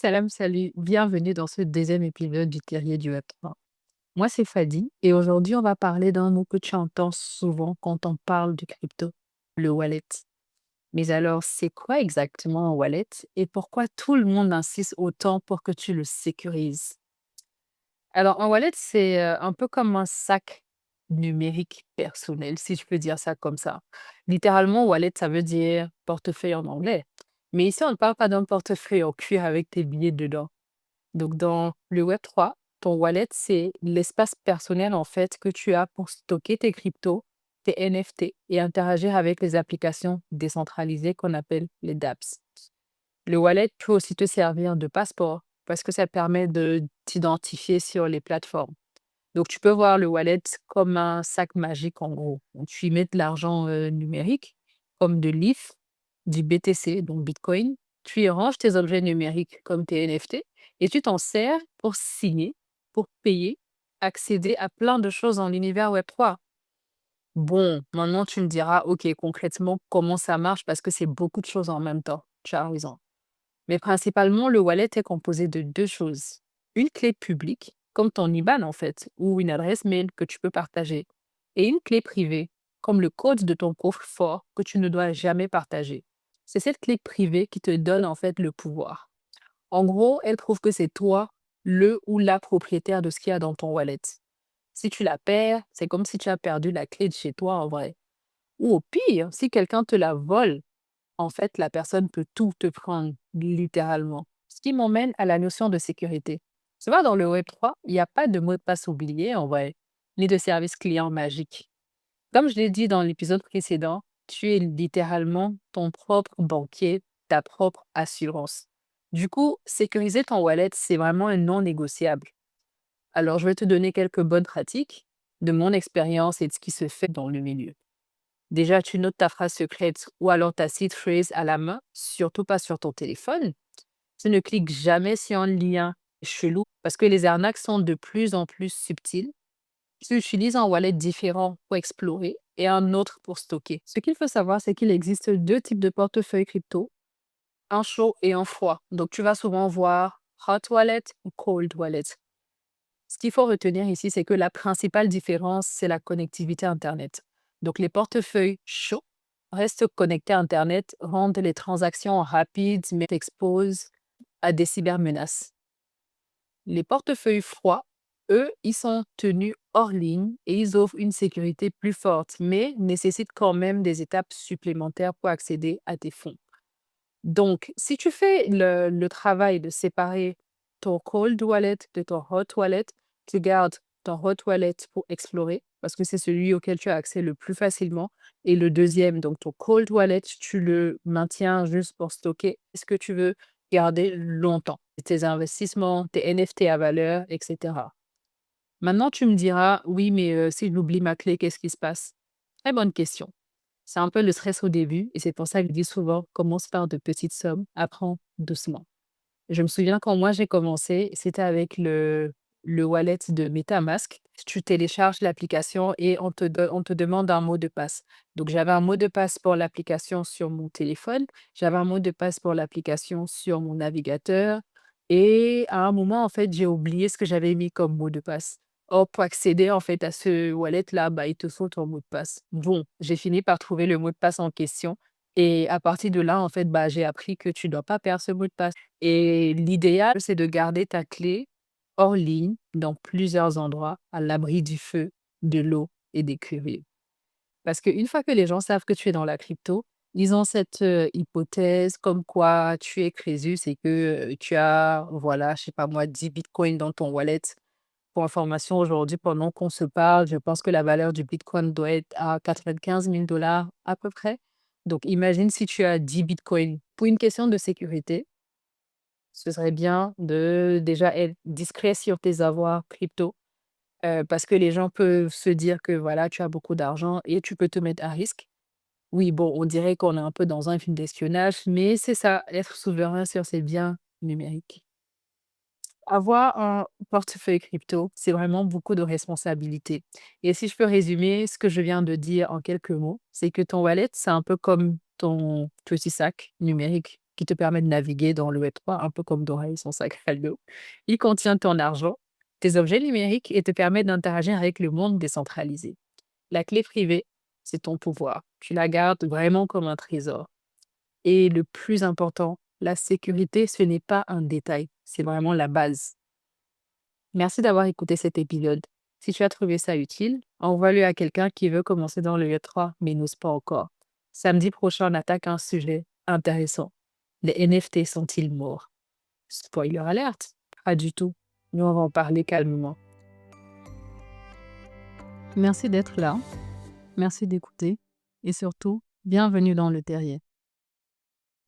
Salam, salut, bienvenue dans ce deuxième épisode du Terrier du Web3. Moi, c'est Fadi et aujourd'hui, on va parler d'un mot que tu entends souvent quand on parle du crypto, le wallet. Mais alors, c'est quoi exactement un wallet et pourquoi tout le monde insiste autant pour que tu le sécurises? Alors, un wallet, c'est un peu comme un sac numérique personnel, si je peux dire ça comme ça. Littéralement, wallet, ça veut dire portefeuille en anglais. Mais ici, on ne parle pas d'un portefeuille en cuir avec tes billets dedans. Donc, dans le Web3, ton wallet, c'est l'espace personnel en fait que tu as pour stocker tes cryptos, tes NFT et interagir avec les applications décentralisées qu'on appelle les dApps. Le wallet peut aussi te servir de passeport parce que ça permet de t'identifier sur les plateformes. Donc, tu peux voir le wallet comme un sac magique en gros. Donc, tu y mets de l'argent numérique comme de l'ETH, du BTC, donc Bitcoin. Tu y ranges tes objets numériques comme tes NFT et tu t'en sers pour signer, pour payer, accéder à plein de choses dans l'univers Web3. Bon, maintenant tu me diras, ok, concrètement, comment ça marche parce que c'est beaucoup de choses en même temps. Tu as raison. Mais principalement, le wallet est composé de deux choses. Une clé publique, comme ton IBAN en fait, ou une adresse mail que tu peux partager. Et une clé privée, comme le code de ton coffre-fort que tu ne dois jamais partager. C'est cette clé privée qui te donne en fait le pouvoir. En gros, elle prouve que c'est toi le ou la propriétaire de ce qu'il y a dans ton wallet. Si tu la perds, c'est comme si tu as perdu la clé de chez toi en vrai. Ou au pire, si quelqu'un te la vole, en fait, la personne peut tout te prendre, littéralement. Ce qui m'emmène à la notion de sécurité. Tu vois, dans le Web3, il n'y a pas de mot de passe oublié, en vrai, ni de service client magique. Comme je l'ai dit dans l'épisode précédent, tu es littéralement ton propre banquier, ta propre assurance. Du coup, sécuriser ton wallet, c'est vraiment un non négociable. Alors, je vais te donner quelques bonnes pratiques de mon expérience et de ce qui se fait dans le milieu. Déjà, tu notes ta phrase secrète ou alors ta seed phrase à la main, surtout pas sur ton téléphone. Tu ne cliques jamais sur un lien chelou parce que les arnaques sont de plus en plus subtiles. Tu utilises un wallet différent pour explorer et un autre pour stocker. Ce qu'il faut savoir, c'est qu'il existe deux types de portefeuilles crypto, un chaud et un froid. Donc, tu vas souvent voir hot wallet ou cold wallet. Ce qu'il faut retenir ici, c'est que la principale différence, c'est la connectivité Internet. Donc, les portefeuilles chauds restent connectés à Internet, rendent les transactions rapides, mais exposent à des cybermenaces. Les portefeuilles froids, eux, ils sont tenus hors ligne et ils offrent une sécurité plus forte, mais nécessitent quand même des étapes supplémentaires pour accéder à tes fonds. Donc, si tu fais le travail de séparer ton cold wallet de ton hot wallet, tu gardes ton hot wallet pour explorer, parce que c'est celui auquel tu as accès le plus facilement. Et le deuxième, donc ton cold wallet, tu le maintiens juste pour stocker ce que tu veux garder longtemps. Tes investissements, tes NFT à valeur, etc. Maintenant, tu me diras, oui, mais si j'oublie ma clé, qu'est-ce qui se passe? Très bonne question. C'est un peu le stress au début et c'est pour ça que je dis souvent, commence par de petites sommes, apprends doucement. Je me souviens quand moi j'ai commencé, c'était avec le wallet de MetaMask. Tu télécharges l'application et on te demande un mot de passe. Donc j'avais un mot de passe pour l'application sur mon téléphone, j'avais un mot de passe pour l'application sur mon navigateur et à un moment, en fait, j'ai oublié ce que j'avais mis comme mot de passe. Or, pour accéder en fait à ce wallet-là, bah, il te faut ton mot de passe. Bon, j'ai fini par trouver le mot de passe en question et à partir de là, en fait, bah, j'ai appris que tu ne dois pas perdre ce mot de passe. Et l'idéal, c'est de garder ta clé hors ligne dans plusieurs endroits, à l'abri du feu, de l'eau et des curieux. Parce qu'une fois que les gens savent que tu es dans la crypto, ils ont cette hypothèse comme quoi tu es Crésus et que tu as, voilà, je sais pas moi, 10 bitcoins dans ton wallet. Pour information, aujourd'hui, pendant qu'on se parle, je pense que la valeur du bitcoin doit être à 95 000 $ à peu près. Donc, imagine si tu as 10 bitcoins. Pour une question de sécurité, ce serait bien de déjà être discret sur tes avoirs crypto, parce que les gens peuvent se dire que voilà, tu as beaucoup d'argent et tu peux te mettre à risque. Oui, bon, on dirait qu'on est un peu dans un film d'espionnage, mais c'est ça, être souverain sur ses biens numériques. Avoir un portefeuille crypto, c'est vraiment beaucoup de responsabilités. Et si je peux résumer ce que je viens de dire en quelques mots, c'est que ton wallet, c'est un peu comme ton petit sac numérique qui te permet de naviguer dans le Web3, un peu comme Dora et son sac à dos. Il contient ton argent, tes objets numériques et te permet d'interagir avec le monde décentralisé. La clé privée, c'est ton pouvoir. Tu la gardes vraiment comme un trésor. Et le plus important, la sécurité, ce n'est pas un détail, c'est vraiment la base. Merci d'avoir écouté cet épisode. Si tu as trouvé ça utile, envoie-le à quelqu'un qui veut commencer dans le Web3 mais n'ose pas encore. Samedi prochain, on attaque un sujet intéressant. Les NFT sont-ils morts? Spoiler alerte, pas du tout. Nous, on va en parler calmement. Merci d'être là, merci d'écouter et surtout, bienvenue dans le terrier.